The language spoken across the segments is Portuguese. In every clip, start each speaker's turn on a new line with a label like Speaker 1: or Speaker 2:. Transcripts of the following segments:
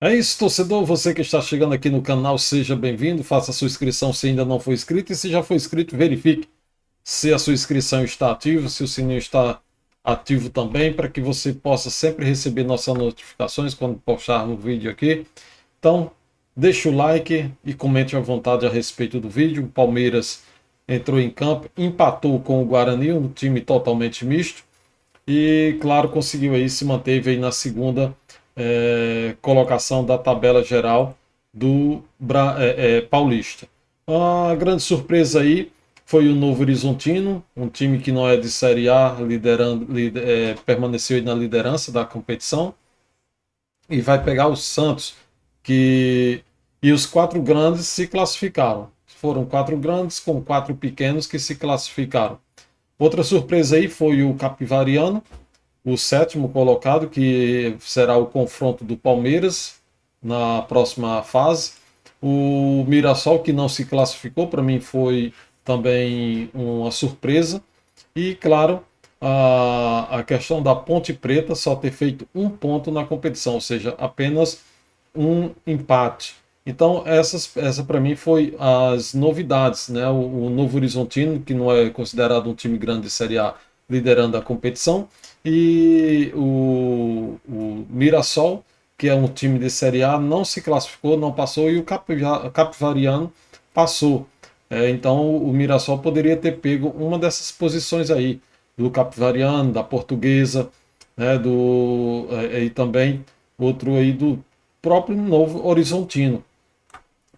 Speaker 1: É isso, torcedor. Você que está chegando aqui no canal, seja bem-vindo. Faça a sua inscrição se ainda não foi inscrito. E se já foi inscrito, verifique se a sua inscrição está ativa, se o sininho está ativo também, para que você possa sempre receber nossas notificações quando postarmos vídeo aqui. Então, deixe o like e comente à vontade a respeito do vídeo. O Palmeiras entrou em campo, empatou com o Guarani, um time totalmente misto. E, claro, conseguiu aí, se manteve aí na segunda colocação da tabela geral do Paulista. A grande surpresa aí foi o Novo Horizontino, um time que não é de Série A, permaneceu aí na liderança da competição e vai pegar o Santos, que e os quatro grandes se classificaram. Foram quatro grandes com quatro pequenos que se classificaram. Outra surpresa aí foi o Capivariano, o sétimo colocado, que será o confronto do Palmeiras na próxima fase. O Mirassol, que não se classificou, para mim foi também uma surpresa. E, claro, a questão da Ponte Preta só ter feito um ponto na competição, ou seja, apenas um empate. Então, essa para mim foi as novidades, né? O Novo Horizontino, que não é considerado um time grande de Série A, liderando a competição, e o Mirassol, que é um time de Série A, não se classificou, não passou, e o Capivariano passou. Então, o Mirassol poderia ter pego uma dessas posições aí, do Capivariano, da Portuguesa, né? E também outro aí do próprio Novo Horizontino.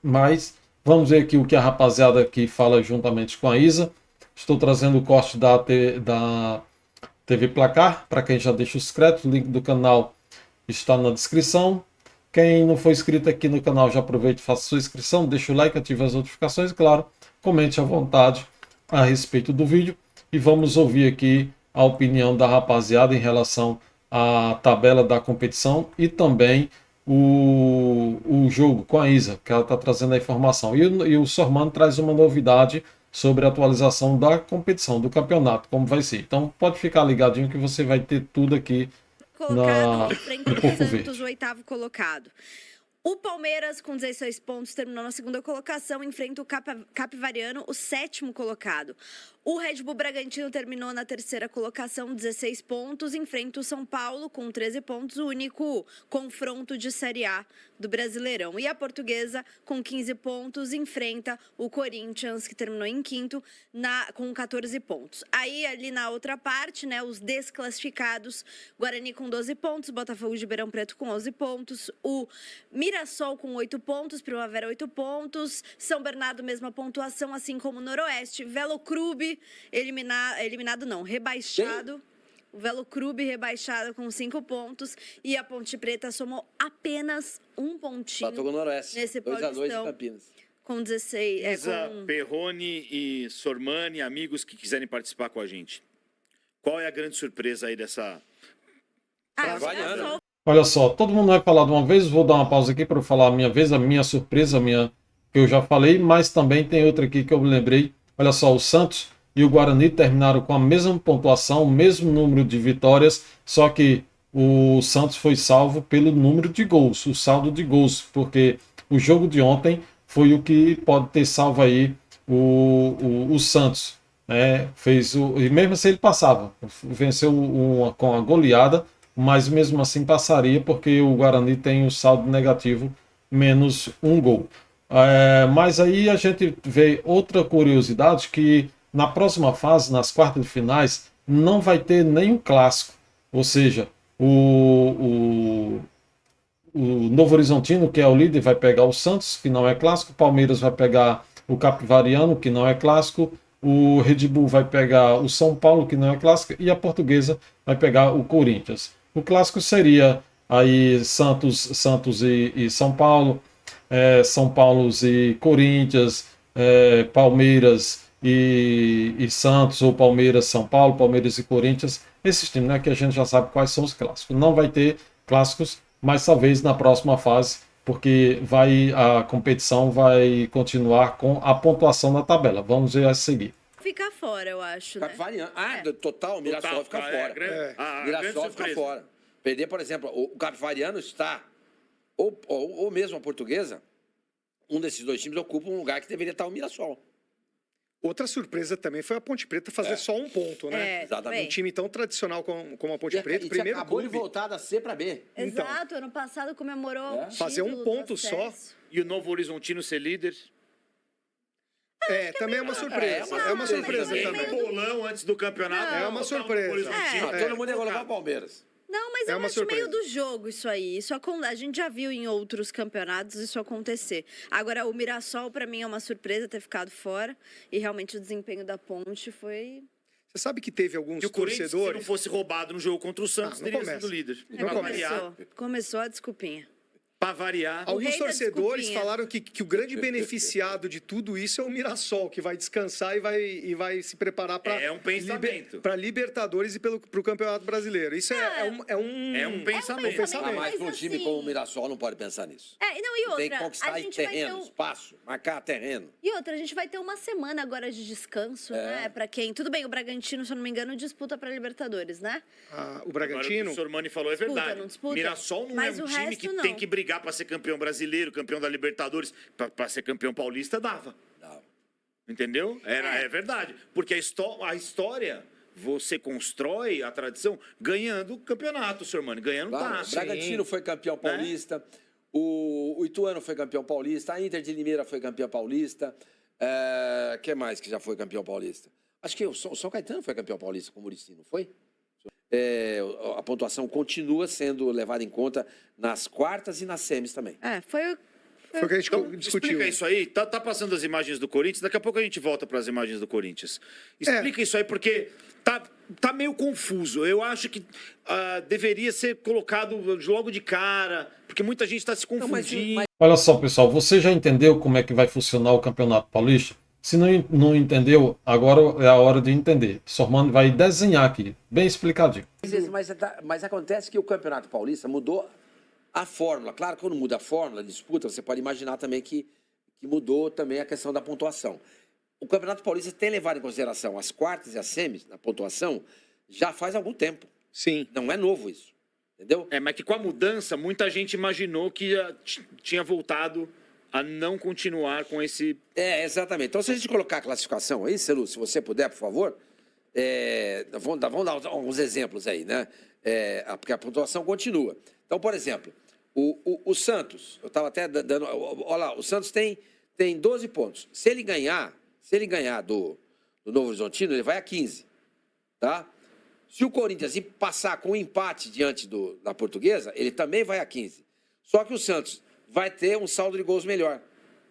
Speaker 1: Mas vamos ver aqui o que a rapaziada aqui fala juntamente com a Isa. Estou trazendo o corte da TV Placar, para quem já deixa os créditos, o link do canal está na descrição. Quem não for inscrito aqui no canal, já aproveite e faça sua inscrição, deixa o like, ative as notificações e, claro, comente à vontade a respeito do vídeo. E vamos ouvir aqui a opinião da rapaziada em relação à tabela da competição e também o jogo com a Isa, que ela está trazendo a informação. E o Sormano traz uma novidade sobre a atualização da competição, do campeonato, como vai ser. Então pode ficar ligadinho que você vai ter tudo aqui
Speaker 2: Colocado enfrenta
Speaker 1: no
Speaker 2: o
Speaker 1: Porco
Speaker 2: Santos,
Speaker 1: Verde.
Speaker 2: o oitavo colocado. O Palmeiras, com 16 pontos, terminou na segunda colocação, enfrenta o Capivariano, o sétimo colocado. O Red Bull Bragantino terminou na terceira colocação, 16 pontos, enfrenta o São Paulo com 13 pontos, o único confronto de Série A do Brasileirão. E a Portuguesa, com 15 pontos, enfrenta o Corinthians, que terminou em quinto, com 14 pontos. Aí, ali na outra parte, né, os desclassificados, Guarani com 12 pontos, Botafogo de Ribeirão Preto com 11 pontos, o Mirassol com 8 pontos, Primavera 8 pontos, São Bernardo mesma pontuação, assim como o Noroeste, Velo Clube eliminado não, rebaixado. O Velo Clube rebaixado com 5 pontos e a Ponte Preta somou apenas um pontinho
Speaker 3: Patou Noroeste,
Speaker 2: nesse
Speaker 3: 2-2 em
Speaker 2: Paulistão
Speaker 3: Campinas.
Speaker 2: com 16.
Speaker 4: Isa, Perrone e Sormani, amigos que quiserem participar com a gente. Qual é a grande surpresa aí dessa...
Speaker 1: Olha só, todo mundo vai falar de uma vez, vou dar uma pausa aqui para eu falar a minha vez, a minha surpresa, a minha que eu já falei, mas também tem outra aqui que eu me lembrei. Olha só, o Santos e o Guarani terminaram com a mesma pontuação, o mesmo número de vitórias, só que o Santos foi salvo pelo número de gols, o saldo de gols, porque o jogo de ontem foi o que pode ter salvo aí o Santos. Né? E mesmo assim ele passava, venceu com a goleada, mas mesmo assim passaria porque o Guarani tem o saldo negativo menos um gol. Mas aí a gente vê outra curiosidade que na próxima fase, nas quartas de finais, não vai ter nenhum clássico. Ou seja, o Novo Horizontino, que é o líder, vai pegar o Santos, que não é clássico, o Palmeiras vai pegar o Capivariano, que não é clássico, o Red Bull vai pegar o São Paulo, que não é clássico, e a Portuguesa vai pegar o Corinthians. O clássico seria aí Santos e São Paulo, São Paulo e Corinthians, Palmeiras e Santos, ou Palmeiras, São Paulo, Palmeiras e Corinthians, esses times, né, que a gente já sabe quais são os clássicos. Não vai ter clássicos, mas talvez na próxima fase, porque a competição vai continuar com a pontuação na tabela. Vamos ver a seguir.
Speaker 2: Ficar fora, eu acho, né?
Speaker 3: Capivariano. Total, o Mirassol fica fora.
Speaker 4: A grande
Speaker 3: Mirassol fica
Speaker 4: surpresa.
Speaker 3: fora. Perder, por exemplo, o Capivariano está ou mesmo a Portuguesa, um desses dois times ocupa um lugar que deveria estar o Mirassol.
Speaker 5: Outra surpresa também foi a Ponte Preta fazer só um ponto, né?
Speaker 3: Exatamente.
Speaker 5: Um time tão tradicional como a Ponte Preta,
Speaker 3: E
Speaker 5: primeiro
Speaker 3: acabou
Speaker 5: clube.
Speaker 3: de voltar da C para B.
Speaker 5: Então.
Speaker 2: Exato, ano passado comemorou o
Speaker 5: Fazer um
Speaker 2: título
Speaker 5: ponto
Speaker 2: do
Speaker 5: só.
Speaker 2: acesso.
Speaker 4: E o Novo Horizontino ser líder.
Speaker 5: Também é uma surpresa. É uma surpresa
Speaker 2: meio
Speaker 5: também.
Speaker 4: Bolão antes do campeonato.
Speaker 5: É uma surpresa.
Speaker 3: Todo mundo ia colocar o Palmeiras.
Speaker 2: Não, mas
Speaker 5: É
Speaker 2: eu
Speaker 5: uma
Speaker 2: acho
Speaker 5: surpresa.
Speaker 2: meio do jogo isso aí. A gente já viu em outros campeonatos isso acontecer. Agora, o Mirassol, pra mim, é uma surpresa ter ficado fora. E realmente o desempenho da Ponte foi...
Speaker 5: Você sabe que teve alguns
Speaker 4: E o Corinthians, se não
Speaker 5: torcedores...
Speaker 4: fosse roubado no jogo contra o Santos,
Speaker 5: não
Speaker 4: teria
Speaker 5: começa.
Speaker 4: sido líder.
Speaker 5: Não
Speaker 4: Pra
Speaker 5: começa.
Speaker 4: variar.
Speaker 2: Começou a desculpinha.
Speaker 4: Pra variar.
Speaker 2: O rei
Speaker 5: Alguns
Speaker 2: da
Speaker 5: torcedores
Speaker 2: desculpinha.
Speaker 5: falaram que o grande beneficiado de tudo isso é o Mirassol, que vai descansar e vai se preparar para
Speaker 4: É um pensamento.
Speaker 5: para Libertadores e para o Campeonato Brasileiro. Isso é um
Speaker 4: É um pensamento.
Speaker 5: pensamento.
Speaker 3: Mas para um
Speaker 2: Mas
Speaker 3: time
Speaker 2: assim-
Speaker 3: como o Mirassol não pode pensar nisso.
Speaker 2: Não, e outra,
Speaker 3: Tem que
Speaker 2: a
Speaker 3: conquistar
Speaker 2: gente vai ter
Speaker 3: terreno, espaço, marcar terreno.
Speaker 2: E outra, a gente vai ter uma semana agora de descanso, né? Pra quem... Tudo bem, o Bragantino, se eu não me engano, disputa pra Libertadores, né?
Speaker 5: O
Speaker 4: Agora, o
Speaker 5: Bragantino.
Speaker 4: que o Sormani falou é
Speaker 2: Disputa,
Speaker 4: verdade.
Speaker 2: não disputa?
Speaker 4: Mirassol não
Speaker 2: Mas
Speaker 4: é um
Speaker 2: o
Speaker 4: time
Speaker 2: resto,
Speaker 4: que
Speaker 2: não.
Speaker 4: tem que brigar pra ser campeão brasileiro, campeão da Libertadores. Pra ser campeão paulista, dava.
Speaker 3: Não.
Speaker 4: Entendeu? É verdade. Porque a história, você constrói a tradição ganhando campeonato, Sormani. Ganhando
Speaker 3: Claro, o
Speaker 4: taça.
Speaker 3: Bragantino foi campeão paulista, o Ituano foi campeão paulista, a Inter de Limeira foi campeão paulista. Que mais que já foi campeão paulista? Acho que o São Caetano foi campeão paulista com o Muricy, não foi? A pontuação continua sendo levada em conta nas quartas e nas semis também.
Speaker 2: Foi
Speaker 5: Foi o que a gente
Speaker 4: Então,
Speaker 5: discutiu.
Speaker 4: explica isso aí. Tá passando as imagens do Corinthians. Daqui a pouco a gente volta para as imagens do Corinthians. Explica isso aí, porque tá meio confuso. Eu acho que deveria ser colocado logo de cara, porque muita gente está se confundindo.
Speaker 1: Olha só, pessoal, você já entendeu como é que vai funcionar o Campeonato Paulista? Se não entendeu, agora é a hora de entender. Sormani vai desenhar aqui, bem explicadinho.
Speaker 3: Mas acontece que o Campeonato Paulista mudou a fórmula. Claro, quando muda a fórmula, disputa, você pode imaginar também que mudou também a questão da pontuação. O Campeonato Paulista tem levado em consideração as quartas e as semis na pontuação já faz algum tempo.
Speaker 5: Sim.
Speaker 3: Não é novo isso, entendeu?
Speaker 4: Mas que com a mudança, muita gente imaginou que tinha voltado a não continuar com esse...
Speaker 3: Exatamente. Então, se a gente colocar a classificação aí, Celu, se você puder, por favor, vamos dar alguns exemplos aí, né? Porque a pontuação continua. Então, por exemplo, o Santos, eu estava até dando... Olha lá, o Santos tem 12 pontos. Se ele ganhar do Novo Horizontino, ele vai a 15, tá? Se o Corinthians passar com um empate diante da Portuguesa, ele também vai a 15. Só que o Santos vai ter um saldo de gols melhor.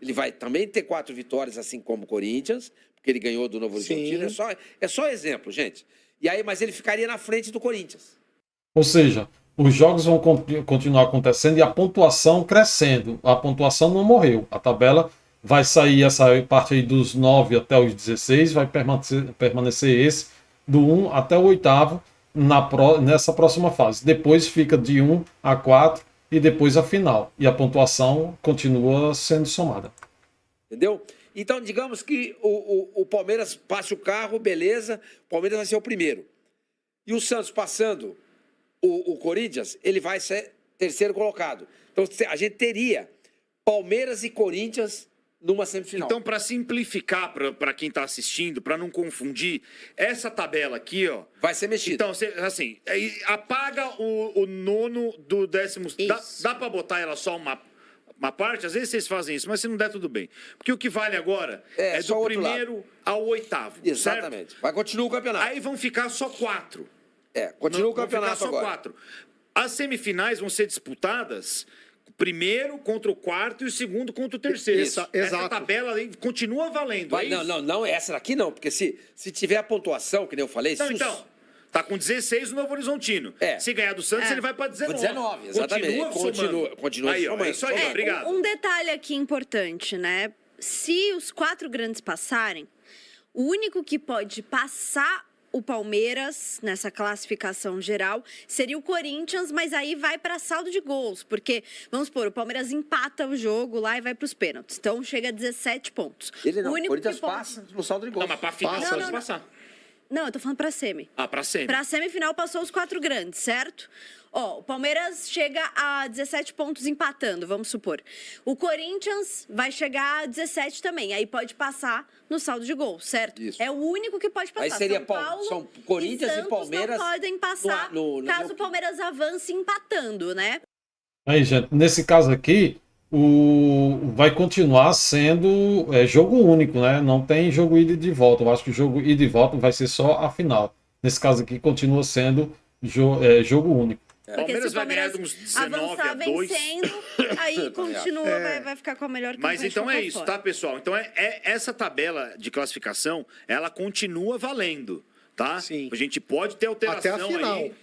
Speaker 3: Ele vai também ter 4 vitórias, assim como o Corinthians, porque ele ganhou do Novo Horizontino. É só exemplo, gente. Mas ele ficaria na frente do Corinthians.
Speaker 1: Ou seja, os jogos vão continuar acontecendo e a pontuação crescendo. A pontuação não morreu. A tabela vai sair essa parte aí dos 9 até os 16, vai permanecer esse do 1 até o 8º nessa próxima fase. Depois fica de 1 a 4 e depois a final. E a pontuação continua sendo somada.
Speaker 3: Entendeu? Então, digamos que o Palmeiras passe o carro, beleza, o Palmeiras vai ser o primeiro. E o Santos passando o Corinthians, ele vai ser terceiro colocado. Então, a gente teria Palmeiras e Corinthians numa semifinal.
Speaker 4: Então, para simplificar para quem está assistindo, para não confundir, essa tabela aqui, ó...
Speaker 3: vai ser mexida.
Speaker 4: Então, assim, apaga o nono do 10º... Dá para botar ela só uma parte? Às vezes vocês fazem isso, mas se não der, tudo bem. Porque o que vale agora é do primeiro ao 8º.
Speaker 3: Exatamente.
Speaker 4: Certo?
Speaker 3: Vai continuar o campeonato.
Speaker 4: Aí vão ficar só 4.
Speaker 3: Continua o campeonato
Speaker 4: vão ficar só
Speaker 3: agora.
Speaker 4: 4. As semifinais vão ser disputadas... Primeiro contra o quarto e o segundo contra o terceiro.
Speaker 5: Exato.
Speaker 4: Essa tabela aí continua valendo.
Speaker 3: Não, essa daqui não, porque se tiver a pontuação, que nem eu falei...
Speaker 4: Então, tá com 16 o Novo Horizontino. Se ganhar do Santos, ele vai para 19.
Speaker 3: 19, exatamente. Continua
Speaker 4: aí,
Speaker 3: somando.
Speaker 4: É isso aí, obrigado.
Speaker 2: Um detalhe aqui importante, né? Se os 4 grandes passarem, o único que pode passar o Palmeiras nessa classificação geral seria o Corinthians, mas aí vai para saldo de gols, porque, vamos supor, o Palmeiras empata o jogo lá e vai para os pênaltis, então chega a 17 pontos.
Speaker 3: O Corinthians passa no saldo de gols.
Speaker 4: Não, mas para final pode passar.
Speaker 2: Não, eu tô falando para semi.
Speaker 4: Para semi.
Speaker 2: Para semifinal passou os 4 grandes, certo? Ó, o Palmeiras chega a 17 pontos empatando, vamos supor. O Corinthians vai chegar a 17 também. Aí pode passar no saldo de gol, certo?
Speaker 3: Isso.
Speaker 2: É o único que pode passar.
Speaker 3: Aí seria
Speaker 2: São Paulo
Speaker 3: São Corinthians e
Speaker 2: Santos
Speaker 3: Palmeiras
Speaker 2: não podem passar caso o Palmeiras avance empatando, né?
Speaker 1: Aí, gente, nesse caso aqui, vai continuar sendo jogo único, né? Não tem jogo ida e de volta. Eu acho que o jogo ida e volta vai ser só a final. Nesse caso aqui, continua sendo jogo único.
Speaker 2: Porque
Speaker 4: Palmeiras
Speaker 2: se o
Speaker 4: vai ganhar
Speaker 2: Palmeiras
Speaker 4: uns 19
Speaker 2: avançar
Speaker 4: a 2.
Speaker 2: vencendo, aí continua, vai ficar com a melhor campanha.
Speaker 4: Mas então
Speaker 2: de
Speaker 4: é
Speaker 2: qualquer
Speaker 4: isso,
Speaker 2: forma.
Speaker 4: tá, pessoal? Então essa tabela de classificação, ela continua valendo, tá?
Speaker 5: Sim.
Speaker 4: A gente pode ter alteração
Speaker 5: Até a final.
Speaker 4: aí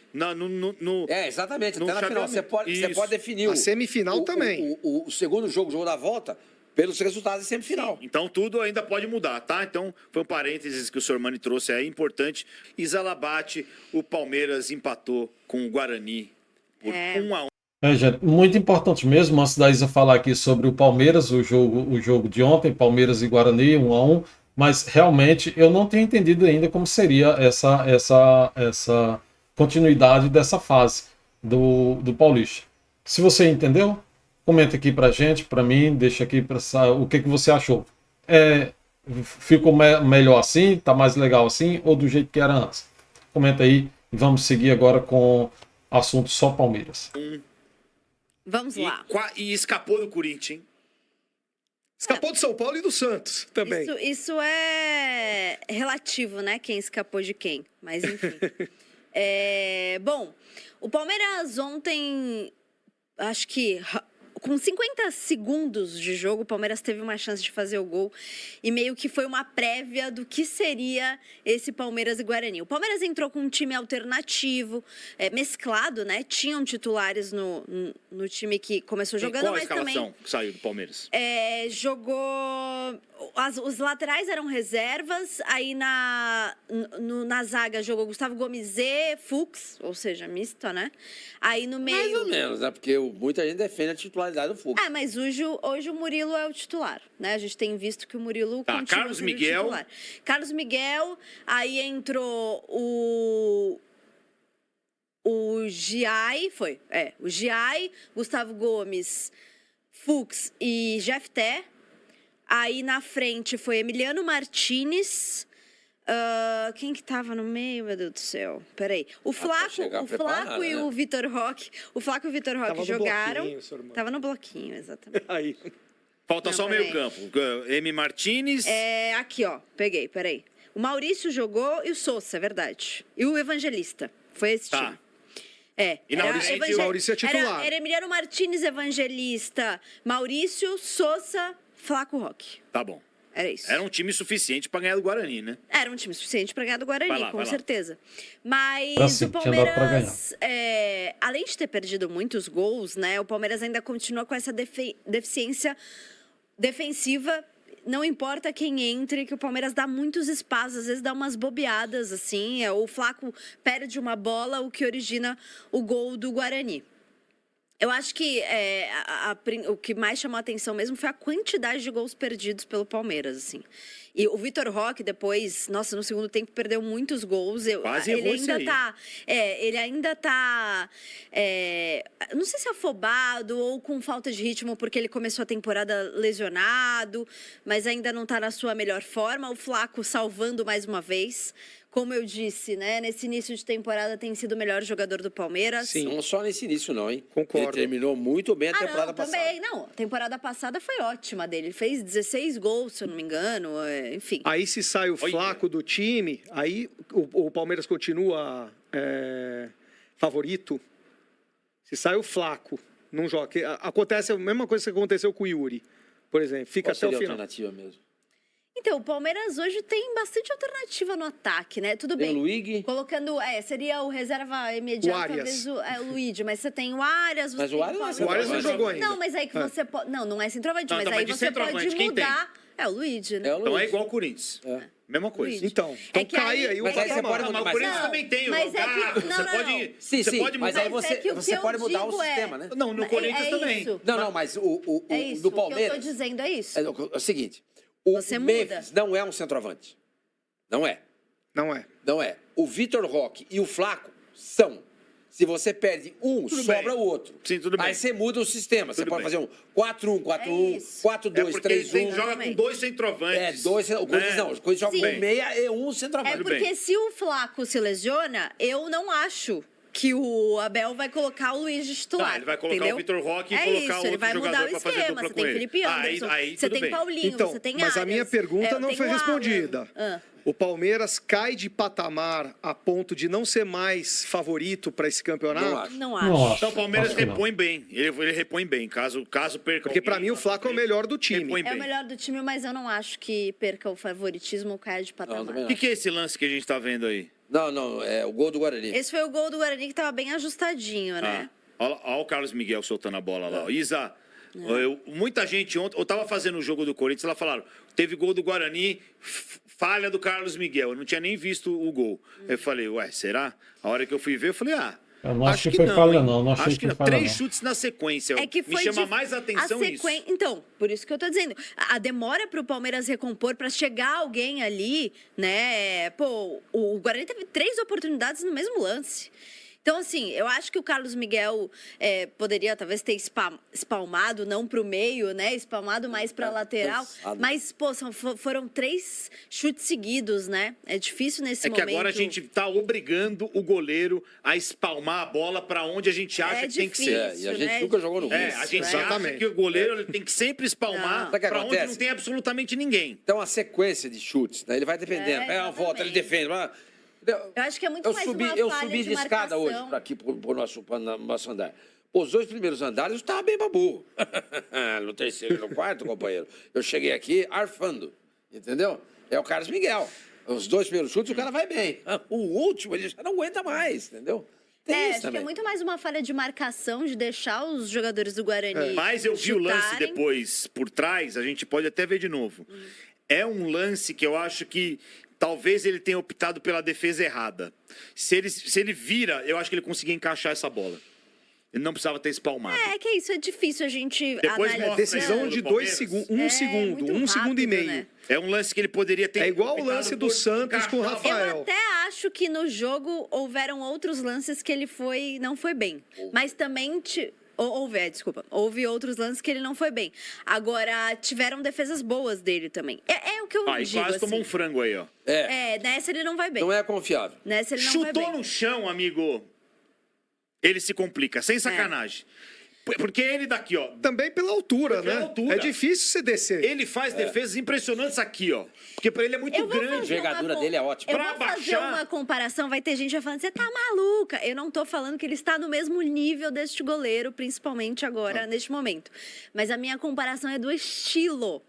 Speaker 3: Exatamente,
Speaker 4: no
Speaker 3: até na final. Você
Speaker 4: chaveamento.
Speaker 3: pode definir
Speaker 5: A semifinal também.
Speaker 3: o segundo jogo da volta, pelos resultados de semifinal.
Speaker 4: Então tudo ainda pode mudar, tá? Então foi um parênteses que o Sormani trouxe aí, importante. Isalabate, o Palmeiras empatou com o Guarani por 1-1.
Speaker 1: Gente, muito importante mesmo, antes da Isa falar aqui sobre o Palmeiras, o jogo de ontem, Palmeiras e Guarani, 1-1, mas realmente eu não tenho entendido ainda como seria essa continuidade dessa fase do Paulista. Se você entendeu, comenta aqui pra gente, pra mim, deixa aqui o que você achou. Ficou melhor assim? Tá mais legal assim? Ou do jeito que era antes? Comenta aí e vamos seguir agora com assunto só Palmeiras.
Speaker 2: Vamos lá.
Speaker 4: E escapou do Corinthians, hein?
Speaker 5: Escapou do São Paulo e do Santos também.
Speaker 2: Isso é relativo, né? Quem escapou de quem. Mas enfim. Bom, o Palmeiras ontem, acho que com 50 segundos de jogo, o Palmeiras teve uma chance de fazer o gol e meio que foi uma prévia do que seria esse Palmeiras e Guarani. O Palmeiras entrou com um time alternativo, mesclado, né? Tinham titulares no time que começou jogando,
Speaker 4: Qual a
Speaker 2: mas
Speaker 4: escalação
Speaker 2: também
Speaker 4: que saiu do Palmeiras?
Speaker 2: jogou... Os laterais eram reservas, aí na zaga jogou Gustavo Gomes e Fux, ou seja, misto, né? Aí no meio...
Speaker 3: Mais ou menos, né? Porque muita gente defende a titularidade do Fux.
Speaker 2: Mas hoje o Murilo é o titular, né? A gente tem visto que o Murilo continua
Speaker 4: Carlos
Speaker 2: sendo
Speaker 4: Miguel.
Speaker 2: titular. Carlos Miguel, aí entrou o Giai, o Giai, Gustavo Gomes, Fux e Jefté. Aí na frente foi Emiliano Martinez. Quem que tava no meio, meu Deus do céu? Peraí. O Flaco e o Vitor Roque. O Flaco e o Vitor Roque jogaram. Tava no bloquinho, exatamente.
Speaker 5: Aí.
Speaker 4: Falta só o meio campo. M. Martinez.
Speaker 2: Aqui, ó. Peguei, peraí. O Maurício jogou e o Sousa, é verdade. E o Evangelista. Foi esse time.
Speaker 4: E
Speaker 5: Maurício é titular.
Speaker 2: Era Emiliano Martinez, Evangelista, Maurício, Sousa, Flaco Roque.
Speaker 4: Tá bom.
Speaker 2: Era isso.
Speaker 4: Era um time suficiente para ganhar do Guarani, né?
Speaker 2: Era um time suficiente para ganhar do Guarani, com certeza. Mas
Speaker 1: Assim,
Speaker 2: o Palmeiras, além de ter perdido muitos gols, né? O Palmeiras ainda continua com essa deficiência defensiva. Não importa quem entre, que o Palmeiras dá muitos espaços, às vezes dá umas bobeadas, assim. O Flaco perde uma bola, o que origina o gol do Guarani. Eu acho que o que mais chamou a atenção mesmo foi a quantidade de gols perdidos pelo Palmeiras, assim. E o Vitor Roque depois, nossa, no segundo tempo perdeu muitos gols.
Speaker 4: Quase errou isso aí.
Speaker 2: Ele ainda tá, não sei se afobado ou com falta de ritmo, porque ele começou a temporada lesionado, mas ainda não tá na sua melhor forma. O Flaco salvando mais uma vez. Como eu disse, né? Nesse início de temporada tem sido o melhor jogador do Palmeiras.
Speaker 3: Sim. Não só nesse início, não, hein?
Speaker 5: Concordo.
Speaker 3: Ele terminou muito bem a temporada passada.
Speaker 2: Também. Não, a temporada passada foi ótima dele. Ele fez 16 gols, se eu não me engano. Enfim.
Speaker 5: Aí se sai o Flaco do time, aí o Palmeiras continua favorito. Se sai o Flaco, não joga. Acontece a mesma coisa que aconteceu com o Yuri, por exemplo. Fica até o final.
Speaker 3: Alternativa mesmo.
Speaker 2: Então, o Palmeiras hoje tem bastante alternativa no ataque, né? Tudo bem.
Speaker 3: Tem o Luigi.
Speaker 2: Colocando, seria o reserva imediato, talvez o Luigi, mas você tem o Arias.
Speaker 3: Mas o Arias não é
Speaker 5: O Arias não jogou ainda.
Speaker 2: Não, mas aí que você pode... Não é centroavante,
Speaker 4: Não,
Speaker 2: mas
Speaker 4: tá,
Speaker 2: aí
Speaker 4: mas de
Speaker 2: você pode
Speaker 4: centroavante, quem
Speaker 2: mudar. O Luigi, né?
Speaker 4: Então é igual o Corinthians. Mesma coisa.
Speaker 2: Luigi.
Speaker 5: Então
Speaker 2: que
Speaker 5: cai aí o
Speaker 3: Mas aí você
Speaker 5: patamar.
Speaker 3: pode
Speaker 4: Mas o
Speaker 3: Mas
Speaker 4: Corinthians
Speaker 2: não,
Speaker 4: também tem.
Speaker 2: mas é que-
Speaker 4: Você
Speaker 2: não,
Speaker 4: pode.
Speaker 3: Sim,
Speaker 4: você
Speaker 3: sim,
Speaker 4: pode
Speaker 3: mas
Speaker 4: mudar.
Speaker 3: aí
Speaker 2: Mas é que o
Speaker 3: você
Speaker 2: que
Speaker 3: pode
Speaker 2: eu
Speaker 3: mudar o
Speaker 2: digo
Speaker 3: sistema, né?
Speaker 4: Não, no Corinthians também.
Speaker 2: Isso.
Speaker 3: Não, mas o
Speaker 2: É isso.
Speaker 3: do
Speaker 2: O que eu
Speaker 3: Palmeiras...
Speaker 2: tô dizendo é isso.
Speaker 3: É o seguinte, o
Speaker 2: Você muda.
Speaker 3: Memphis não é um centroavante. Não é.
Speaker 5: Não é.
Speaker 3: Não é. O Vitor Roque e o Flaco são Se você perde um,
Speaker 4: Tudo
Speaker 3: sobra
Speaker 4: bem.
Speaker 3: o outro.
Speaker 4: Sim, tudo bem.
Speaker 3: Aí você muda o sistema. Você
Speaker 4: Tudo
Speaker 3: pode
Speaker 4: bem.
Speaker 3: fazer um 4-1, 4-1,
Speaker 2: isso.
Speaker 3: 4-2,
Speaker 4: porque ele
Speaker 3: 3-1.
Speaker 4: joga com 2 centroavantes.
Speaker 3: O Corinthians não. O Corinthians joga
Speaker 2: Sim.
Speaker 3: com meia e um
Speaker 2: É
Speaker 3: centroavante.
Speaker 2: porque
Speaker 4: bem.
Speaker 2: se o Flaco se lesiona, eu não acho que o Abel vai colocar o Luiz de titular.
Speaker 4: Ele vai colocar
Speaker 2: entendeu?
Speaker 4: o Vitor Roque e
Speaker 2: é
Speaker 4: colocar
Speaker 2: isso,
Speaker 4: outro
Speaker 2: ele vai mudar
Speaker 4: jogador
Speaker 2: o
Speaker 4: pra fazer
Speaker 2: esquema.
Speaker 4: dupla
Speaker 2: Você
Speaker 4: com
Speaker 2: tem
Speaker 4: ele.
Speaker 2: Felipe
Speaker 4: Aí
Speaker 2: Anderson,
Speaker 4: tudo
Speaker 2: você tem
Speaker 4: bem.
Speaker 2: Paulinho,
Speaker 5: Então,
Speaker 2: você tem
Speaker 5: mas a
Speaker 2: Arias,
Speaker 5: minha pergunta não
Speaker 2: tem
Speaker 5: foi
Speaker 2: o Alan.
Speaker 5: respondida.
Speaker 2: Ah.
Speaker 5: O Palmeiras cai de patamar a ponto de não ser mais favorito para esse campeonato?
Speaker 3: Não acho.
Speaker 2: Não
Speaker 1: Não
Speaker 2: acho.
Speaker 1: acho.
Speaker 4: Então o Palmeiras
Speaker 1: Acho que não.
Speaker 4: repõe bem. Ele repõe bem. Caso perca.
Speaker 5: Porque para mim o Flaco é o melhor do time.
Speaker 4: Repõe
Speaker 2: É o
Speaker 4: bem.
Speaker 2: melhor do time, mas eu não acho que perca o favoritismo ou caia de patamar.
Speaker 3: também
Speaker 4: O que é esse lance que a gente tá vendo aí?
Speaker 3: Não, é o gol do Guarani.
Speaker 2: Esse foi o gol do Guarani que tava bem ajustadinho, né?
Speaker 4: Olha o Carlos Miguel soltando a bola lá. Isa, muita gente ontem, eu tava fazendo o jogo do Corinthians, ela falaram, teve gol do Guarani, falha do Carlos Miguel. Eu não tinha nem visto o gol. Eu falei, ué, será? A hora que eu fui ver, eu falei,
Speaker 1: Eu não acho que foi falha, não. Não achei
Speaker 4: acho
Speaker 1: que
Speaker 4: que
Speaker 1: foi
Speaker 4: não.
Speaker 1: falha,
Speaker 4: 3
Speaker 1: não.
Speaker 4: chutes na sequência.
Speaker 2: É que
Speaker 4: Me
Speaker 2: foi
Speaker 4: chama mais a atenção isso.
Speaker 2: Então, por isso que eu tô dizendo. A demora pro Palmeiras recompor, pra chegar alguém ali, né? Pô, o Guarani teve 3 oportunidades no mesmo lance. Então, assim, eu acho que o Carlos Miguel poderia talvez ter espalmado, não pro meio, né? Espalmado mais pra lateral.
Speaker 3: cansado.
Speaker 2: Mas, pô, foram 3 chutes seguidos, né? É difícil nesse
Speaker 4: É que
Speaker 2: momento.
Speaker 4: agora a gente tá obrigando o goleiro a espalmar a bola pra onde a gente acha que tem que ser.
Speaker 2: difícil,
Speaker 3: E a gente
Speaker 2: né?
Speaker 3: nunca jogou no gol.
Speaker 2: Difícil,
Speaker 4: A gente
Speaker 2: né?
Speaker 4: acha
Speaker 5: Exatamente.
Speaker 4: que o goleiro ele tem que sempre espalmar
Speaker 2: Não.
Speaker 3: Sabe o que
Speaker 4: pra onde
Speaker 3: acontece?
Speaker 4: não tem absolutamente ninguém.
Speaker 3: Então, a sequência de chutes, né? Ele vai dependendo.
Speaker 2: É,
Speaker 3: Uma volta, ele
Speaker 2: exatamente.
Speaker 3: defende.
Speaker 2: Eu acho que é muito mais uma
Speaker 3: Eu
Speaker 2: falha
Speaker 3: subi
Speaker 2: de
Speaker 3: de escada hoje
Speaker 2: marcação.
Speaker 3: para aqui, pro nosso andar. Pô, os 2 primeiros andares eu estava bem babu. No terceiro e no quarto, companheiro. Eu cheguei aqui arfando, entendeu? É o Carlos Miguel. Os 2 primeiros chutes, o cara vai bem. O último, ele já não aguenta mais, entendeu? Tem isso
Speaker 2: Acho que
Speaker 3: também.
Speaker 2: é muito mais uma falha de marcação, de deixar os jogadores do Guarani.
Speaker 4: Mas eu vi o lance
Speaker 2: chutarem.
Speaker 4: depois por trás, a gente pode até ver de novo. É um lance que eu acho que talvez ele tenha optado pela defesa errada. Se ele vira, eu acho que ele conseguia encaixar essa bola. Ele não precisava ter espalmado.
Speaker 2: É que isso é difícil a gente
Speaker 4: Depois
Speaker 2: analisar.
Speaker 4: mostra
Speaker 5: Decisão
Speaker 4: É,
Speaker 5: de
Speaker 4: do
Speaker 5: 2
Speaker 4: Palmeiras.
Speaker 5: segundos,
Speaker 2: É,
Speaker 5: 1 segundo,
Speaker 2: muito
Speaker 5: 1 segundo e
Speaker 2: rápido,
Speaker 5: meio.
Speaker 2: né?
Speaker 4: É um lance que ele poderia ter
Speaker 5: É igual o
Speaker 4: optado
Speaker 5: lance do
Speaker 4: por
Speaker 5: Santos com o
Speaker 4: encaixar a bola.
Speaker 2: Eu
Speaker 5: Rafael.
Speaker 2: até acho que no jogo houveram outros lances que ele não foi bem. Mas também houve outros lances que ele não foi bem. Agora, tiveram defesas boas dele também. É o que eu
Speaker 4: E
Speaker 2: digo,
Speaker 4: quase
Speaker 2: assim.
Speaker 4: tomou um frango aí, ó.
Speaker 2: Nessa ele não vai bem.
Speaker 3: Não é confiável.
Speaker 2: Nessa ele não vai
Speaker 4: Chutou
Speaker 2: bem.
Speaker 4: no chão, amigo. Ele se complica, sem sacanagem. Porque ele daqui, ó.
Speaker 5: Também pela altura,
Speaker 4: Porque
Speaker 5: né?
Speaker 4: é altura.
Speaker 5: É difícil você descer.
Speaker 4: Ele faz defesas impressionantes aqui, ó. Porque pra ele é muito
Speaker 2: Eu vou
Speaker 4: grande.
Speaker 2: fazer
Speaker 3: A envergadura
Speaker 2: uma
Speaker 3: dele é ótima.
Speaker 2: Eu
Speaker 4: Pra
Speaker 2: vou fazer
Speaker 4: baixar-
Speaker 2: uma comparação, vai ter gente já falando, você tá maluca. Eu não tô falando que ele está no mesmo nível deste goleiro, principalmente agora, neste momento. Mas a minha comparação é do estilo.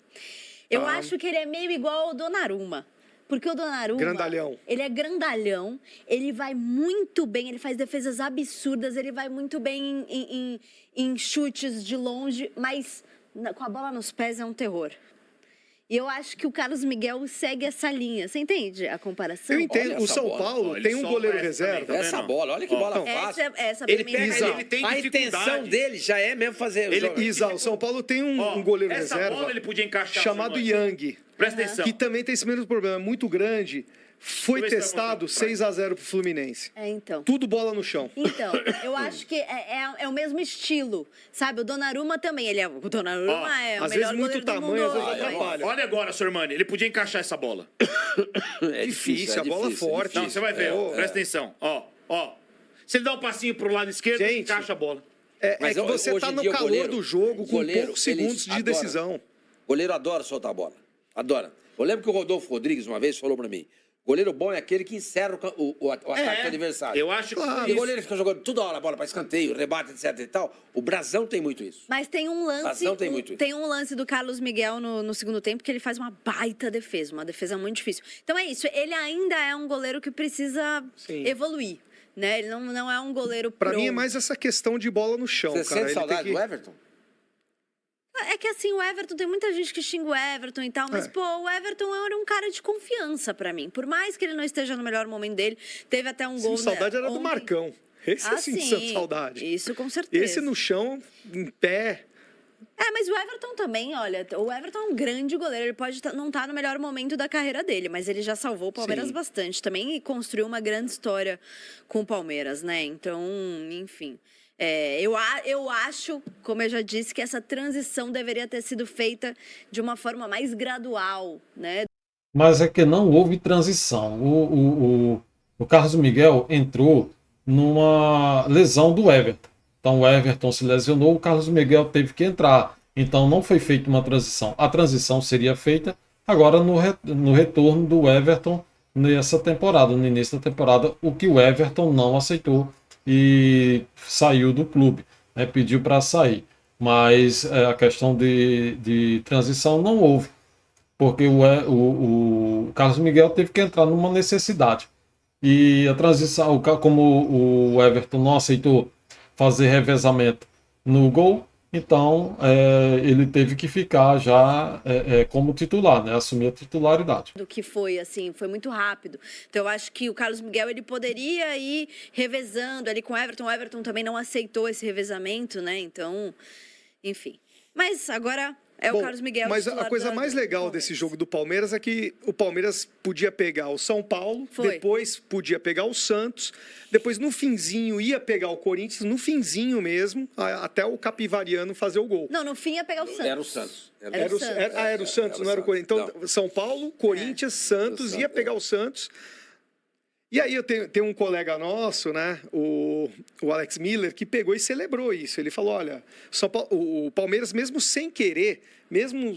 Speaker 2: Eu acho que ele é meio igual ao Donnarumma. Porque o Donnarumma...
Speaker 5: Grandalhão.
Speaker 2: Ele é grandalhão, ele vai muito bem, ele faz defesas absurdas, ele vai muito bem em chutes de longe, mas com a bola nos pés é um terror. E eu acho que o Carlos Miguel segue essa linha. Você entende a comparação?
Speaker 5: Eu entendo.
Speaker 3: Olha
Speaker 5: O
Speaker 3: essa
Speaker 5: São
Speaker 3: bola.
Speaker 5: Paulo
Speaker 4: Ó, ele
Speaker 5: tem um
Speaker 4: solta
Speaker 5: goleiro
Speaker 4: essa
Speaker 5: reserva.
Speaker 4: também, tá
Speaker 3: Essa
Speaker 4: vendo?
Speaker 3: bola, olha que bola fácil.
Speaker 2: Essa
Speaker 4: Ele
Speaker 2: pra mim
Speaker 4: pega,
Speaker 2: é
Speaker 4: ele tem
Speaker 3: A
Speaker 4: dificuldade.
Speaker 3: intenção dele já é mesmo fazer...
Speaker 5: Isa, o São Paulo tem um goleiro
Speaker 4: essa
Speaker 5: reserva
Speaker 4: bola ele podia encaixar.
Speaker 5: chamado
Speaker 4: Samuel.
Speaker 5: Yang,
Speaker 4: Presta atenção.
Speaker 5: que também tem esse mesmo problema, é muito grande. Foi
Speaker 4: Deixa eu ver se
Speaker 5: testado
Speaker 4: vai mostrar.
Speaker 5: 6-0 pro Fluminense.
Speaker 2: Então.
Speaker 5: Tudo bola no chão.
Speaker 2: Então, eu acho que é o mesmo estilo, sabe? O Donnarumma também, o Donnarumma
Speaker 4: Ó,
Speaker 2: é o
Speaker 5: às
Speaker 2: melhor
Speaker 5: vezes muito
Speaker 2: goleiro do
Speaker 5: tamanho,
Speaker 2: mundo
Speaker 5: às vezes
Speaker 2: hoje.
Speaker 5: atrapalha.
Speaker 4: Olha agora, Sormani, ele podia encaixar essa bola.
Speaker 3: É
Speaker 5: Difícil, a bola forte.
Speaker 4: Não, você vai ver, ó.
Speaker 5: É.
Speaker 4: Presta atenção. Ó. Se ele dá um passinho pro lado esquerdo, ele
Speaker 5: Gente,
Speaker 4: encaixa a bola.
Speaker 5: É
Speaker 3: Mas
Speaker 5: que você
Speaker 3: hoje
Speaker 5: tá
Speaker 3: em
Speaker 5: no
Speaker 3: dia o
Speaker 5: calor
Speaker 3: goleiro-
Speaker 5: do jogo
Speaker 3: o
Speaker 5: com
Speaker 3: goleiro,
Speaker 5: poucos
Speaker 3: ele
Speaker 5: segundos de
Speaker 3: adora.
Speaker 5: decisão.
Speaker 3: O goleiro adora soltar a bola. Adora. Eu lembro que o Rodolfo Rodrigues, uma vez, falou pra mim: goleiro bom é aquele que encerra o ataque do adversário.
Speaker 4: Eu acho que
Speaker 5: Claro.
Speaker 3: E o goleiro fica jogando toda hora a bola para escanteio, rebate, etc e tal. O Brasão tem muito isso.
Speaker 2: Mas tem um lance.
Speaker 3: Razão tem muito isso.
Speaker 2: Tem um lance do Carlos Miguel no segundo tempo que ele faz uma baita defesa, uma defesa muito difícil. Então é isso, ele ainda é um goleiro que precisa
Speaker 5: Sim.
Speaker 2: evoluir. Né? Ele não é um goleiro
Speaker 5: Pra
Speaker 2: pronto.
Speaker 5: mim é mais essa questão de bola no chão,
Speaker 3: Você
Speaker 5: cara.
Speaker 3: sente
Speaker 5: Ele
Speaker 3: saudade
Speaker 5: tem
Speaker 3: do
Speaker 5: que...
Speaker 3: Everton?
Speaker 2: É que assim, o Everton, tem muita gente que xinga o Everton e tal, mas,
Speaker 5: É.
Speaker 2: pô, o Everton era um cara de confiança pra mim. Por mais que ele não esteja no melhor momento dele, teve até um
Speaker 5: Sim,
Speaker 2: gol...
Speaker 5: saudade
Speaker 2: né,
Speaker 5: era do
Speaker 2: ontem.
Speaker 5: Marcão. Esse
Speaker 2: Ah,
Speaker 5: sim,
Speaker 2: sim,
Speaker 5: saudade.
Speaker 2: isso com certeza.
Speaker 5: Esse no chão, em pé,
Speaker 2: Mas o Everton também, olha, o Everton é um grande goleiro, ele pode não estar no melhor momento da carreira dele, mas ele já salvou o Palmeiras bastante também e construiu uma grande história com o Palmeiras, né? Então, enfim. Eu acho, como eu já disse, que essa transição deveria ter sido feita de uma forma mais gradual, né?
Speaker 1: Mas é que não houve transição. O Carlos Miguel entrou numa lesão do Everton. Então o Everton se lesionou, o Carlos Miguel teve que entrar. Então não foi feita uma transição. A transição seria feita agora no retorno do Everton nessa temporada, no início da temporada, o que o Everton não aceitou e saiu do clube, né, pediu para sair. Mas a questão de transição não houve, porque o Carlos Miguel teve que entrar numa necessidade. E a transição, como o Everton não aceitou fazer revezamento no gol, então ele teve que ficar já como titular, né? Assumir a titularidade.
Speaker 2: Do que foi, assim, foi muito rápido. Então, eu acho que o Carlos Miguel, ele poderia ir revezando ali com o Everton também não aceitou esse revezamento, né? Então, enfim. Mas agora o Carlos Miguel.
Speaker 5: Mas a coisa mais legal desse jogo do Palmeiras é que o Palmeiras podia pegar o São Paulo, depois podia pegar o Santos, depois no finzinho ia pegar o Corinthians, no finzinho mesmo, até o Capivariano fazer o gol.
Speaker 2: Não, no fim ia pegar o Santos.
Speaker 3: Era o Santos.
Speaker 5: Era o Santos, não era o Corinthians. Então, São Paulo, Corinthians, Santos, ia pegar o Santos. E aí eu tenho um colega nosso, né, o Alex Miller, que pegou e celebrou isso. Ele falou, olha, o Palmeiras, mesmo sem querer, mesmo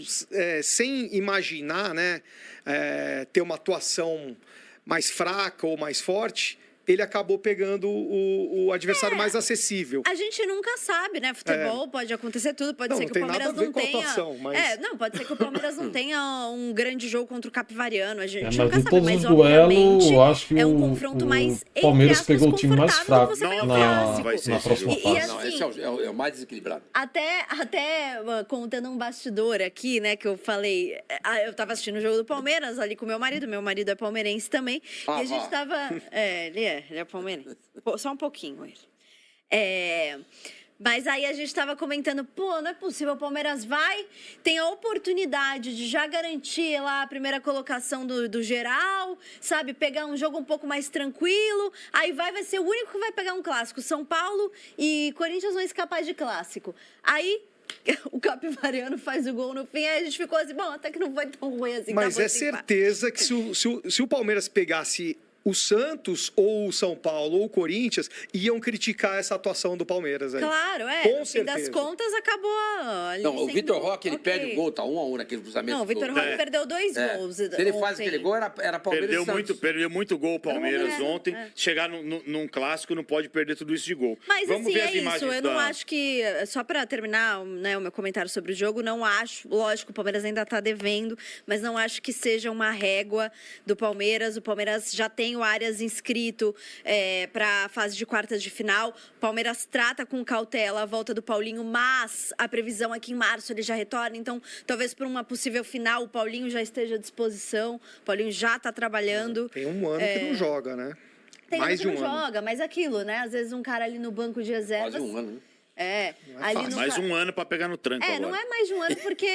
Speaker 5: sem imaginar, né, ter uma atuação mais fraca ou mais forte, ele acabou pegando o adversário mais acessível.
Speaker 2: A gente nunca sabe, né? Futebol pode acontecer tudo, pode ser que o Palmeiras não tenha.
Speaker 5: Atuação, mas...
Speaker 2: não, pode ser que o Palmeiras não tenha um grande jogo contra o Capivariano. A gente
Speaker 1: mas
Speaker 2: nunca
Speaker 1: de
Speaker 2: sabe,
Speaker 1: todos
Speaker 2: mas
Speaker 1: os duelos,
Speaker 2: obviamente
Speaker 1: eu acho que
Speaker 2: é um confronto mais
Speaker 1: o Palmeiras
Speaker 2: entre aspas,
Speaker 1: pegou o time mais fraco
Speaker 2: confortável
Speaker 1: na
Speaker 2: vai ser
Speaker 1: próxima fase.
Speaker 2: assim,
Speaker 3: Não, esse é o mais desequilibrado.
Speaker 2: Até contando um bastidor aqui, né, que eu falei, eu tava assistindo o jogo do Palmeiras ali com meu marido é palmeirense também, e a gente tava, ele é palmeirense, só um pouquinho ele. Mas aí a gente estava comentando, não é possível, o Palmeiras tem a oportunidade de já garantir lá a primeira colocação do geral, sabe? Pegar um jogo um pouco mais tranquilo, aí vai ser o único que vai pegar um clássico. São Paulo e Corinthians vão escapar de clássico. Aí o Capivariano faz o gol no fim, aí a gente ficou assim, até que não foi tão ruim assim.
Speaker 5: Mas é certeza que se o Palmeiras pegasse o Santos, ou o São Paulo, ou o Corinthians, iam criticar essa atuação do Palmeiras aí.
Speaker 2: Claro,
Speaker 5: Com
Speaker 2: no fim
Speaker 5: certeza.
Speaker 2: das contas, acabou ali
Speaker 3: Não, o Vitor Roque, ele
Speaker 2: ok.
Speaker 3: perde o gol, tá 1-1 naquele cruzamento.
Speaker 2: Não, o Vitor Roque perdeu 2 gols.
Speaker 3: Se ele faz aquele gol, era Palmeiras e Santos.
Speaker 4: Perdeu muito gol o Palmeiras ontem. Chegar num clássico, não pode perder tudo isso de gol.
Speaker 2: Mas
Speaker 4: Vamos
Speaker 2: assim,
Speaker 4: ver as imagens
Speaker 2: isso. Eu não acho que, só para terminar, né, o meu comentário sobre o jogo, não acho, lógico, o Palmeiras ainda tá devendo, mas não acho que seja uma régua do Palmeiras. O Palmeiras já tem o Arias inscrito para a fase de quartas de final. O Palmeiras trata com cautela a volta do Paulinho, mas a previsão é que em março ele já retorna. Então, talvez por uma possível final, o Paulinho já esteja à disposição. O Paulinho já está trabalhando.
Speaker 5: Tem um ano que não joga, né?
Speaker 2: Tem
Speaker 5: mais de um ano.
Speaker 2: Joga, mas aquilo, né? Às vezes um cara ali no banco de reservas...
Speaker 3: Quase um ano, né?
Speaker 4: Mais um ano para pegar no tranco agora.
Speaker 2: Não é mais de um ano porque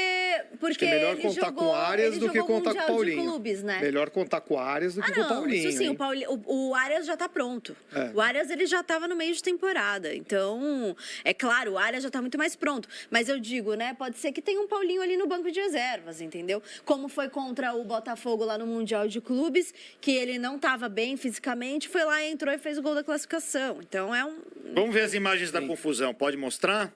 Speaker 5: Acho que é melhor contar com o Arias do que contar com o Paulinho.
Speaker 2: Clubes, né?
Speaker 5: Melhor contar com o Arias do que com o Paulinho.
Speaker 2: Isso sim, o Arias já está pronto. O Arias ele já estava no meio de temporada. Então, é claro, o Arias já está muito mais pronto. Mas eu digo, né? Pode ser que tenha um Paulinho ali no banco de reservas, entendeu? Como foi contra o Botafogo lá no Mundial de Clubes, que ele não estava bem fisicamente, foi lá, entrou e fez o gol da classificação. Então,
Speaker 4: Vamos ver as imagens da confusão. Pode mostrar?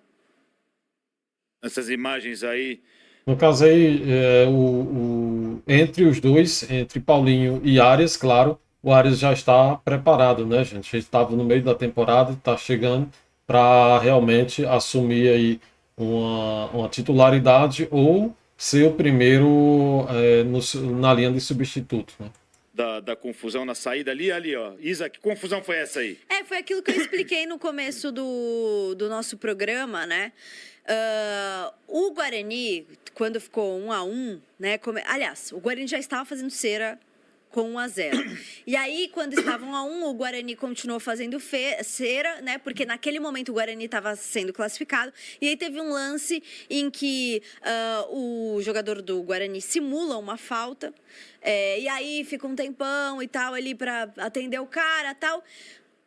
Speaker 4: Essas imagens aí.
Speaker 1: No caso aí, entre os dois, entre Paulinho e Arias, claro, o Arias já está preparado, né, gente? Ele estava no meio da temporada, está chegando para realmente assumir aí uma titularidade ou ser o primeiro na linha de substituto, né?
Speaker 4: Da confusão na saída ali, ó. Isa, que confusão foi essa aí?
Speaker 2: foi aquilo que eu expliquei no começo do nosso programa, né? O Guarani, quando ficou 1-1, né? Aliás, o Guarani já estava fazendo cera com 1-0. E aí, quando estavam a 1, o Guarani continuou fazendo cera, né? Porque naquele momento o Guarani estava sendo classificado. E aí teve um lance em que o jogador do Guarani simula uma falta. E aí fica um tempão e tal ali para atender o cara e tal.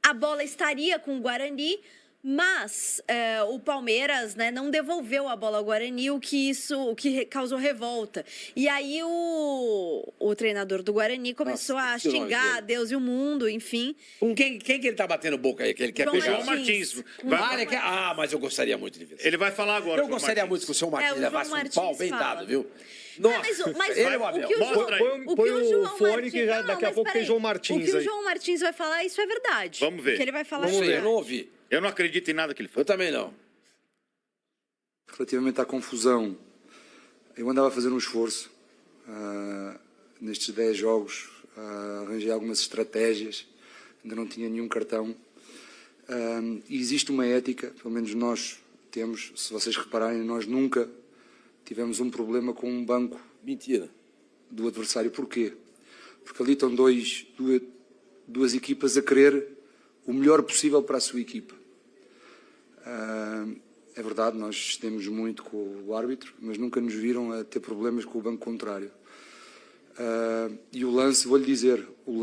Speaker 2: A bola estaria com o Guarani, mas o Palmeiras, né, não devolveu a bola ao Guarani, o que causou revolta. E aí o treinador do Guarani começou a xingar Deus e o mundo, enfim.
Speaker 3: Com quem que ele tá batendo boca aí? Que ele quer pegar?
Speaker 4: João Martins.
Speaker 3: Mas eu gostaria muito de ver.
Speaker 4: Ele vai falar agora.
Speaker 3: Eu gostaria muito que o João Martins levasse um pau bem dado, viu? Nossa,
Speaker 2: Mas
Speaker 3: ele é o Abel.
Speaker 5: Põe o fone que já, daqui a pouco tem João Martins aí.
Speaker 2: O que o João Martins vai falar, isso é verdade.
Speaker 4: Vamos ver.
Speaker 2: O que ele vai falar
Speaker 3: Vamos
Speaker 2: é
Speaker 3: ver,
Speaker 2: verdade.
Speaker 3: eu não ouvi.
Speaker 4: Eu não acredito em nada que ele fala.
Speaker 3: Eu também não.
Speaker 6: Relativamente à confusão, eu andava a fazer um esforço nestes 10 jogos, arranjei algumas estratégias, ainda não tinha nenhum cartão. E existe uma ética, pelo menos nós temos, se vocês repararem, nós nunca tivemos um problema com um banco.
Speaker 3: Mentira.
Speaker 6: Do adversário. Porquê? Porque ali estão duas equipas a querer o melhor possível para a sua equipa. É verdade, nós temos muito com o árbitro, mas nunca nos viram a ter problemas com o banco contrário. E o lance, vou-lhe dizer, o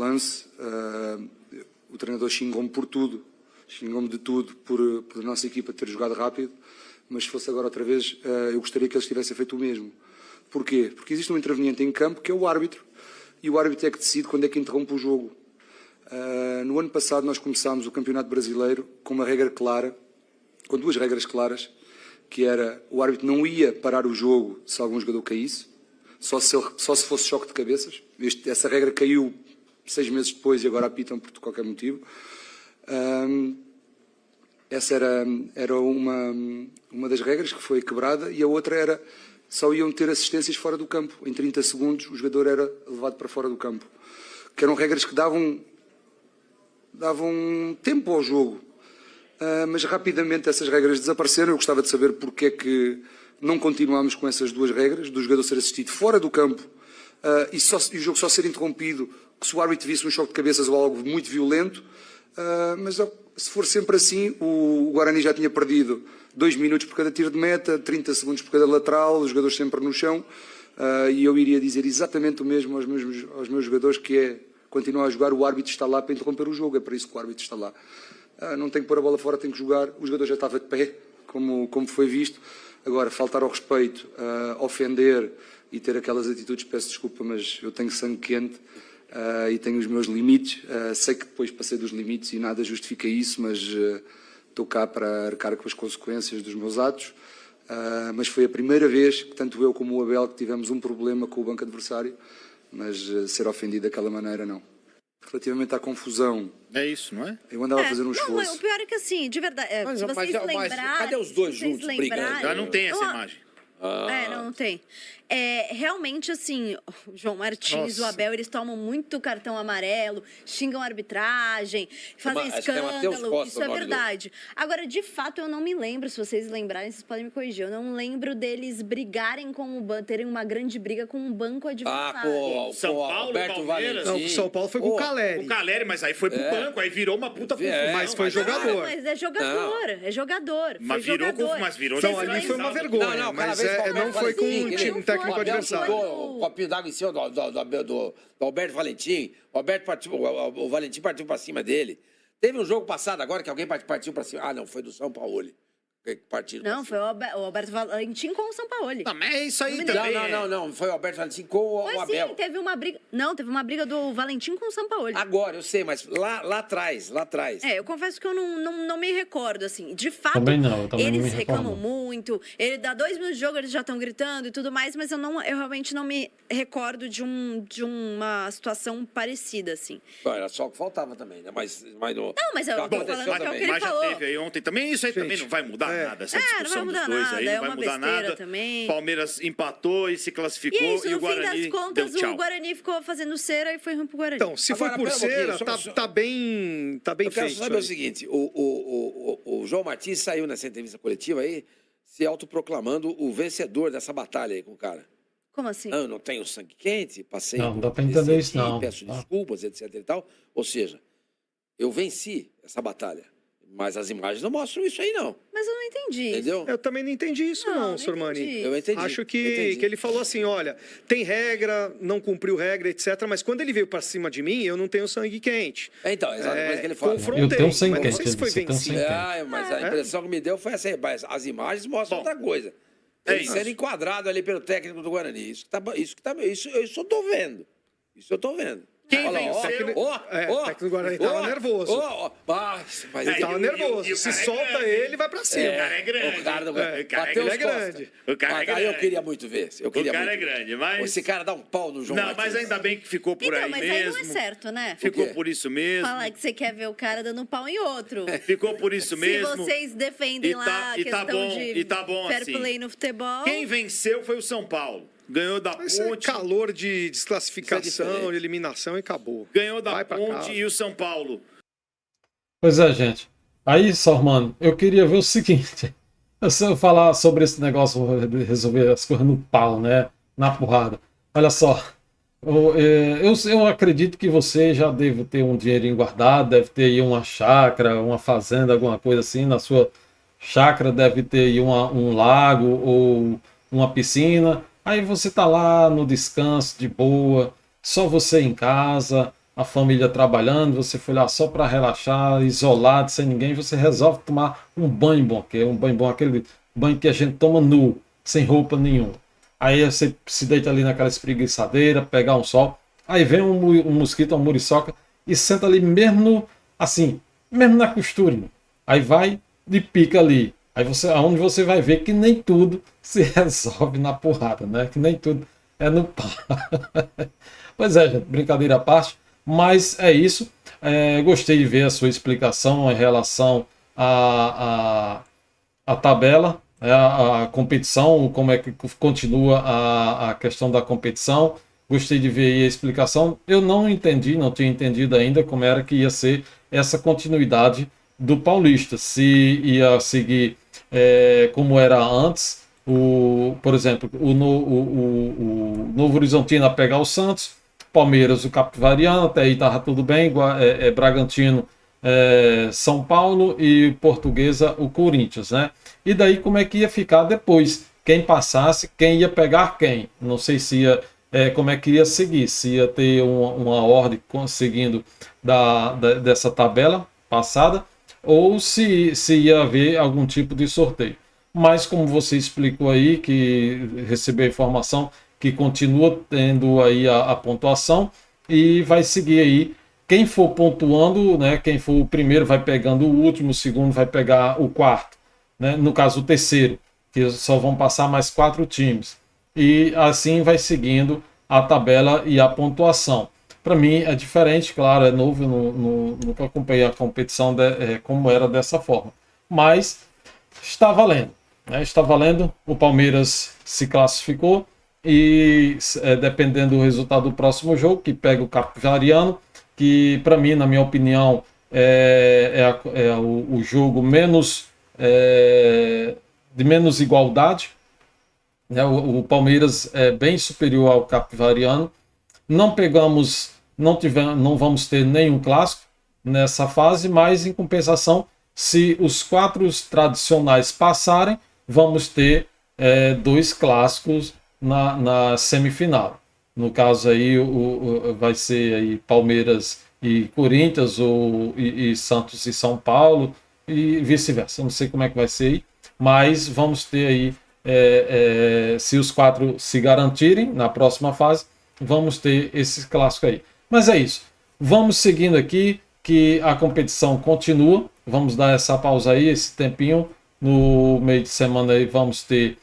Speaker 6: treinador xingou-me por tudo, xingou-me de tudo por a nossa equipa ter jogado rápido, mas se fosse agora outra vez, eu gostaria que eles tivessem feito o mesmo. Porquê? Porque existe um interveniente em campo que é o árbitro, e o árbitro é que decide quando é que interrompe o jogo. No ano passado nós começámos o Campeonato Brasileiro com uma regra clara, com 2 regras claras, que era o árbitro não ia parar o jogo se algum jogador caísse, só se fosse choque de cabeças. Essa regra caiu 6 meses depois e agora apitam por qualquer motivo. Essa era uma das regras que foi quebrada, e a outra era só iam ter assistências fora do campo. Em 30 segundos o jogador era levado para fora do campo. Que eram regras que davam tempo ao jogo. Mas rapidamente essas regras desapareceram. Eu gostava de saber porque é que não continuámos com essas 2 regras, do jogador ser assistido fora do campo e o jogo só ser interrompido se o árbitro visse um choque de cabeças ou algo muito violento. Mas se for sempre assim, o Guarani já tinha perdido 2 minutos por cada tiro de meta, 30 segundos por cada lateral, os jogadores sempre no chão, e eu iria dizer exatamente o mesmo aos meus jogadores, que é continuar a jogar, o árbitro está lá para interromper o jogo, é para isso que o árbitro está lá. Não tem que pôr a bola fora, tem que jogar, o jogador já estava de pé, como foi visto. Agora, faltar ao respeito, ofender e ter aquelas atitudes, peço desculpa, mas eu tenho sangue quente e tenho os meus limites. Sei que depois passei dos limites e nada justifica isso, mas estou cá para arcar com as consequências dos meus atos. Mas foi a primeira vez que tanto eu como o Abel que tivemos um problema com o banco adversário, mas ser ofendido daquela maneira não. Relativamente à confusão...
Speaker 4: É isso, não é?
Speaker 6: Eu andava a fazer um esforço.
Speaker 2: Não, o pior é que assim, de verdade, se vocês lembrarem...
Speaker 3: Cadê os dois juntos brigando?
Speaker 4: Já não tem essa imagem.
Speaker 2: Não tem. Realmente, assim, o João Martins, o Abel, eles tomam muito cartão amarelo, xingam a arbitragem, fazem escândalo, isso é verdade. Agora, de fato, eu não me lembro, se vocês lembrarem, vocês podem me corrigir, eu não lembro deles brigarem com o banco, terem uma grande briga com o banco adversário.
Speaker 4: São Paulo,
Speaker 3: Alberto
Speaker 4: Palmeiras.
Speaker 5: Não, o São Paulo foi com o Caleri.
Speaker 4: O Caleri, mas aí foi pro banco, aí virou uma puta confusão.
Speaker 5: Mas foi jogador.
Speaker 2: Mas é jogador,
Speaker 4: Mas virou.
Speaker 5: Então, ali foi uma vergonha, mas não foi com um time técnico adversário.
Speaker 3: O copinho d'água em cima do Alberto Valentim. O Valentim partiu para cima dele. Teve um jogo passado agora que alguém partiu para cima. Não, foi do São Paulo.
Speaker 2: Não, foi o Alberto Valentim com o São Paulo.
Speaker 4: Não, mas é isso aí também.
Speaker 3: Não. Foi o Alberto Valentim com o Abel.
Speaker 2: Sim, teve uma briga. Não, teve uma briga do Valentim com o São Paulo.
Speaker 3: Agora, eu sei, mas lá atrás.
Speaker 2: Eu confesso que eu não me recordo, assim. De fato,
Speaker 1: também não
Speaker 2: eles
Speaker 1: me
Speaker 2: reclamam muito. Ele dá 2 minutos de jogo, eles já estão gritando e tudo mais, mas eu realmente não me recordo de uma situação parecida, assim.
Speaker 3: Era só o que faltava também, né? Mas
Speaker 2: não, mas eu tô falando que é o que ele
Speaker 4: Mas já
Speaker 2: falou.
Speaker 4: teve aí ontem também. Isso aí também não vai mudar nada. Essa discussão dos dois aí não vai mudar nada.
Speaker 2: Também.
Speaker 4: Palmeiras empatou e se classificou e o Guarani
Speaker 2: no fim das contas,
Speaker 4: deu tchau.
Speaker 2: o Guarani ficou fazendo cera e foi ruim pro Guarani.
Speaker 5: Então, se for por cera, tá bem
Speaker 3: eu
Speaker 5: feito.
Speaker 3: quero saber o seguinte, o João Martins saiu nessa entrevista coletiva aí se autoproclamando o vencedor dessa batalha aí com o cara.
Speaker 2: Como assim?
Speaker 3: Não, eu não tenho sangue quente, passei...
Speaker 1: Não dá pra entender isso, não.
Speaker 3: Peço desculpas, etc e tal. Ou seja, eu venci essa batalha. Mas as imagens não mostram isso aí, não.
Speaker 2: Mas eu não entendi.
Speaker 3: Entendeu?
Speaker 5: Eu também não entendi isso, não,
Speaker 2: não
Speaker 5: Sormani.
Speaker 2: entendi.
Speaker 3: Eu entendi.
Speaker 5: Acho que
Speaker 3: entendi.
Speaker 5: ele falou assim, olha, tem regra, não cumpriu regra, etc. Mas quando ele veio pra cima de mim, eu não tenho sangue quente.
Speaker 3: Então, exatamente o que ele fala.
Speaker 5: Confrontei,
Speaker 1: Eu tenho sangue
Speaker 5: mas
Speaker 1: quente,
Speaker 5: não sei se foi
Speaker 1: ele disse, eu tenho sangue
Speaker 5: vencido.
Speaker 3: Mas a impressão que me deu foi essa aí. Mas as imagens mostram outra coisa. Ele
Speaker 4: isso.
Speaker 3: sendo enquadrado ali pelo técnico do Guarani. Isso eu tô vendo. Isso eu tô vendo.
Speaker 4: Quem
Speaker 3: Olha lá,
Speaker 4: venceu?
Speaker 5: O técnico do Guarani tava nervoso.
Speaker 3: Mas
Speaker 5: Ele tava nervoso.
Speaker 4: e o
Speaker 5: Se
Speaker 4: cara é
Speaker 5: solta
Speaker 4: grande.
Speaker 5: ele, vai pra cima.
Speaker 4: O cara é grande.
Speaker 3: O cara,
Speaker 4: O cara
Speaker 3: bateu
Speaker 5: ele
Speaker 3: os
Speaker 5: é
Speaker 3: costas.
Speaker 5: grande.
Speaker 4: O cara é
Speaker 3: Aí eu
Speaker 4: grande.
Speaker 3: queria muito ver.
Speaker 4: O cara é grande, mas...
Speaker 3: Esse cara dá um pau no João
Speaker 4: Não,
Speaker 3: Martins.
Speaker 4: mas ainda bem que ficou por
Speaker 2: Então,
Speaker 4: aí
Speaker 2: mas
Speaker 4: mesmo.
Speaker 2: aí não é certo, né?
Speaker 4: Ficou
Speaker 3: Por quê?
Speaker 4: por isso mesmo.
Speaker 2: Falar que você quer ver o cara dando pau em outro.
Speaker 4: Ficou por isso mesmo.
Speaker 2: Se vocês defendem
Speaker 4: E tá-
Speaker 2: lá a
Speaker 4: e tá
Speaker 2: questão
Speaker 4: bom,
Speaker 2: de
Speaker 4: e tá bom
Speaker 2: fair
Speaker 4: assim.
Speaker 2: play no futebol.
Speaker 4: Quem venceu foi o São Paulo. Ganhou da
Speaker 5: Isso é
Speaker 4: Ponte.
Speaker 5: calor de
Speaker 3: Isso é
Speaker 5: desclassificação,
Speaker 3: diferente.
Speaker 5: de eliminação e acabou.
Speaker 4: Ganhou da
Speaker 5: Vai pra
Speaker 4: Ponte
Speaker 5: casa.
Speaker 4: e o São Paulo.
Speaker 1: Pois é, gente. Aí, Sormani, eu queria ver o seguinte. Se eu falar sobre esse negócio, resolver as coisas no pau, né? Na porrada. Olha só. Eu acredito que você já deve ter um dinheirinho guardado, deve ter aí uma chácara, uma fazenda, alguma coisa assim. Na sua chácara deve ter aí um lago ou uma piscina. Aí você tá lá no descanso, de boa, só você em casa, a família trabalhando, você foi lá só para relaxar, isolado, sem ninguém, você resolve tomar um banho bom, que é um banho bom, aquele banho que a gente toma nu, sem roupa nenhuma. Aí você se deita ali naquela espreguiçadeira, pegar um sol, aí vem um mosquito, uma muriçoca, e senta ali mesmo, assim, mesmo na costurinha. Aí vai e pica ali. Aí aonde você vai ver que nem tudo se resolve na porrada, né? Que nem tudo é no pau. Pois é, gente, brincadeira à parte, mas é isso. Gostei de ver a sua explicação em relação à tabela, a competição, como é que continua a questão da competição. Gostei de ver aí a explicação. Eu não tinha entendido ainda como era que ia ser essa continuidade do Paulista, se ia seguir como era antes, por exemplo, o Novo Horizontino a pegar o Santos, Palmeiras o Capivariano, até aí estava tudo bem, Bragantino, São Paulo e Portuguesa o Corinthians, né? E daí como é que ia ficar depois? Quem passasse, quem ia pegar quem? Não sei se ia, como é que ia seguir, se ia ter uma ordem seguindo dessa tabela passada, ou se ia haver algum tipo de sorteio. Mas como você explicou aí, que recebeu a informação que continua tendo aí a pontuação e vai seguir aí. Quem for pontuando, né, quem for o primeiro vai pegando o último, o segundo vai pegar o quarto, né, no caso o terceiro, que só vão passar mais 4 times. E assim vai seguindo a tabela e a pontuação. Para mim é diferente, claro, é novo, eu nunca acompanhei a competição como era dessa forma. Mas está valendo, né? Está valendo, o Palmeiras se classificou e dependendo do resultado do próximo jogo, que pega o Capivariano, que para mim, na minha opinião, é o jogo de menos igualdade, né? O Palmeiras é bem superior ao Capivariano. Não vamos ter nenhum clássico nessa fase, mas em compensação, se os 4 tradicionais passarem, vamos ter 2 clássicos na semifinal. No caso aí vai ser aí Palmeiras e Corinthians, e Santos e São Paulo, e vice-versa. Eu não sei como é que vai ser aí, mas vamos ter aí, se os 4 se garantirem na próxima fase, vamos ter esse clássico aí. Mas é isso. Vamos seguindo aqui, que a competição continua. Vamos dar essa pausa aí, esse tempinho. No meio de semana aí vamos ter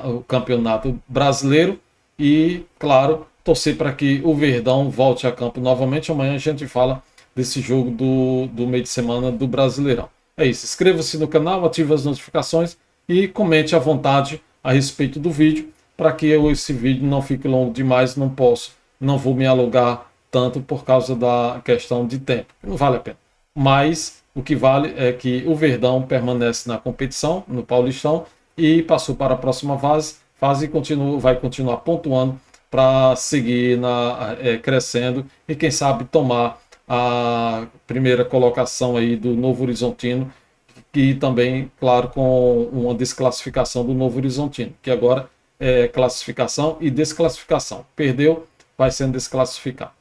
Speaker 1: o Campeonato Brasileiro. E, claro, torcer para que o Verdão volte a campo novamente. Amanhã a gente fala desse jogo do meio de semana do Brasileirão. É isso. Inscreva-se no canal, ative as notificações e comente à vontade a respeito do vídeo, para que esse vídeo não fique longo demais. Não vou me alugar tanto por causa da questão de tempo. Não vale a pena. Mas o que vale é que o Verdão permanece na competição, no Paulistão, e passou para a próxima fase. fase e vai continuar pontuando para seguir crescendo e quem sabe tomar a primeira colocação aí do Novo Horizontino, e também, claro, com uma desclassificação do Novo Horizontino, que agora é classificação e desclassificação. Perdeu, vai sendo desclassificado.